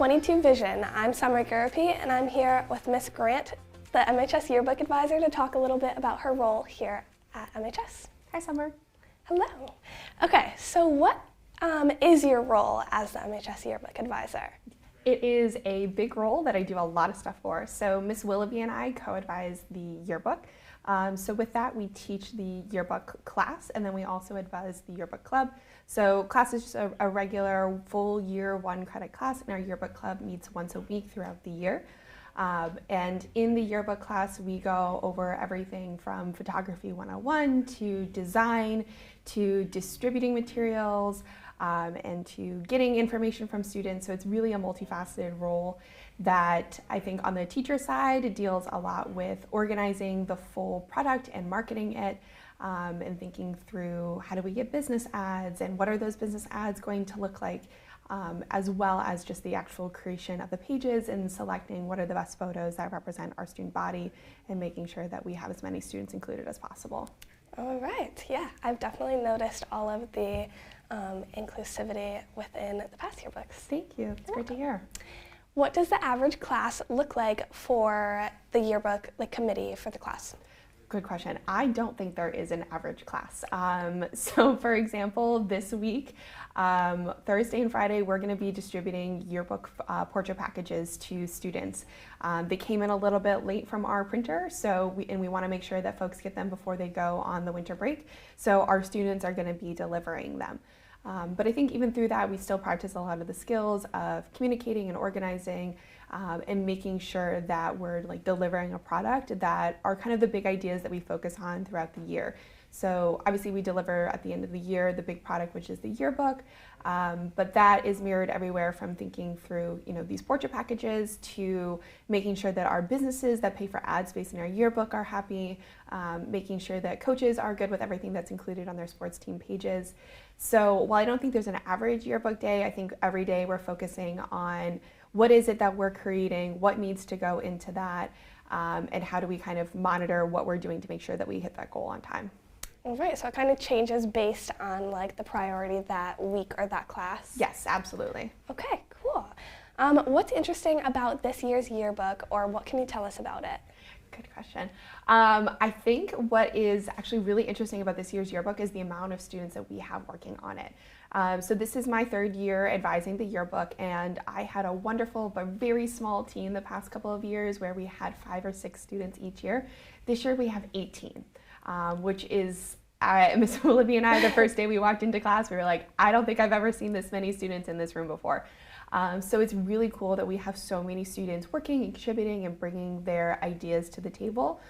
2Visioin. I'm Summer Garrepy, and I'm here with Miss Grant, the MHS Yearbook Advisor, to talk a little bit about her role here at MHS. Hi, Summer. Hello. Okay, so what is your role as the MHS Yearbook Advisor? It is a big role that I do a lot of stuff for. So Miss Willoughby and I co-advise the yearbook. So with that, we teach the yearbook class, and then we also advise the yearbook club. So class is just a regular full year 1 credit class, and our yearbook club meets once a week throughout the year. And in the yearbook class, we go over everything from photography 101 to design to distributing materials and to getting information from students. So it's really a multifaceted role that I think on the teacher side, it deals a lot with organizing the full product and marketing it, and thinking through how do we get business ads and what are those business ads going to look like, as well as just the actual creation of the pages and selecting what are the best photos that represent our student body and making sure that we have as many students included as possible. All right, yeah, I've definitely noticed all of the inclusivity within the past yearbooks. Thank you, it's great to hear. What does the average class look like for the yearbook committee for the class? Good question. I don't think there is an average class. So for example, this week, Thursday and Friday, we're going to be distributing yearbook portrait packages to students. They came in a little bit late from our printer, so we want to make sure that folks get them before they go on the winter break. So our students are going to be delivering them. But I think even through that, we still practice a lot of the skills of communicating and organizing, and making sure that we're delivering a product that are kind of the big ideas that we focus on throughout the year. So obviously we deliver at the end of the year the big product, which is the yearbook, but that is mirrored everywhere from thinking through these portrait packages to making sure that our businesses that pay for ad space in our yearbook are happy, making sure that coaches are good with everything that's included on their sports team pages. So while I don't think there's an average yearbook day, I think every day we're focusing on what is it that we're creating, what needs to go into that, and how do we kind of monitor what we're doing to make sure that we hit that goal on time. All right, so it kind of changes based on the priority that week or that class? Yes, absolutely. Okay, cool. What's interesting about this year's yearbook, or what can you tell us about it? Good question. I think what is actually really interesting about this year's yearbook is the amount of students that we have working on it. So this is my 3rd year advising the yearbook, and I had a wonderful but very small team the past couple of years where we had 5 or 6 students each year. This year we have 18, which is, Ms. Willoughby and I, the first day we walked into class, we were like, I don't think I've ever seen this many students in this room before. So it's really cool that we have so many students working and contributing and bringing their ideas to the table,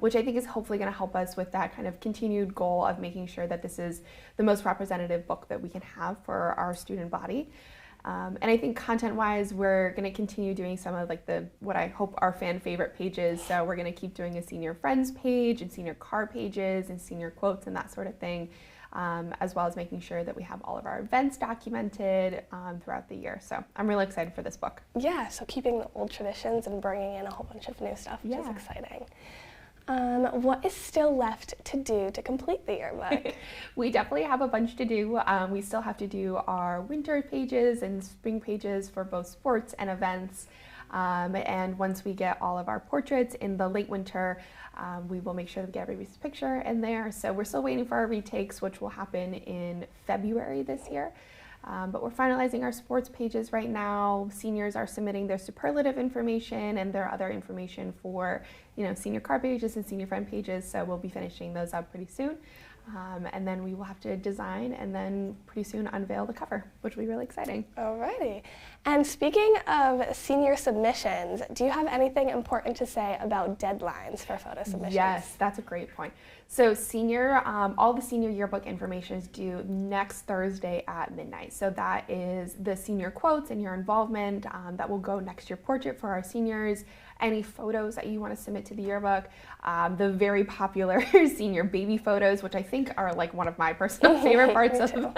which I think is hopefully going to help us with that kind of continued goal of making sure that this is the most representative book that we can have for our student body. And I think content-wise, we're going to continue doing some of what I hope are fan favorite pages. So we're going to keep doing a senior friends page and senior car pages and senior quotes and that sort of thing. As well as making sure that we have all of our events documented throughout the year. So I'm really excited for this book. Yeah, so keeping the old traditions and bringing in a whole bunch of new stuff, which is exciting. What is still left to do to complete the yearbook? We definitely have a bunch to do. We still have to do our winter pages and spring pages for both sports and events. And once we get all of our portraits in the late winter, we will make sure to get everybody's picture in there. So we're still waiting for our retakes, which will happen in February this year. But we're finalizing our sports pages right now. Seniors are submitting their superlative information and their other information for, senior car pages and senior friend pages. So we'll be finishing those up pretty soon. And then we will have to design and then pretty soon unveil the cover, which will be really exciting. Alrighty. And speaking of senior submissions, do you have anything important to say about deadlines for photo submissions? Yes, that's a great point. So all the senior yearbook information is due next Thursday at midnight. So that is the senior quotes and your involvement that will go next to your portrait for our seniors. Any photos that you want to submit to the yearbook, the very popular senior baby photos, which I think are one of my personal favorite parts of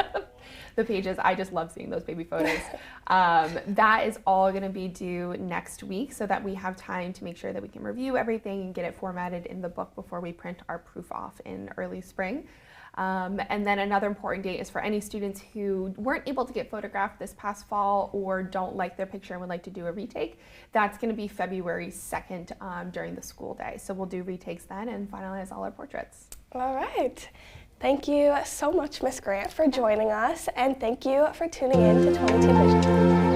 the pages. I just love seeing those baby photos. That is all going to be due next week so that we have time to make sure that we can review everything and get it formatted in the book before we print our proof off in early spring. And then another important date is for any students who weren't able to get photographed this past fall or don't like their picture and would like to do a retake. That's going to be February 2nd during the school day. So we'll do retakes then and finalize all our portraits. All right. Thank you so much, Miss Grant, for joining us, and thank you for tuning in to 2Visioin.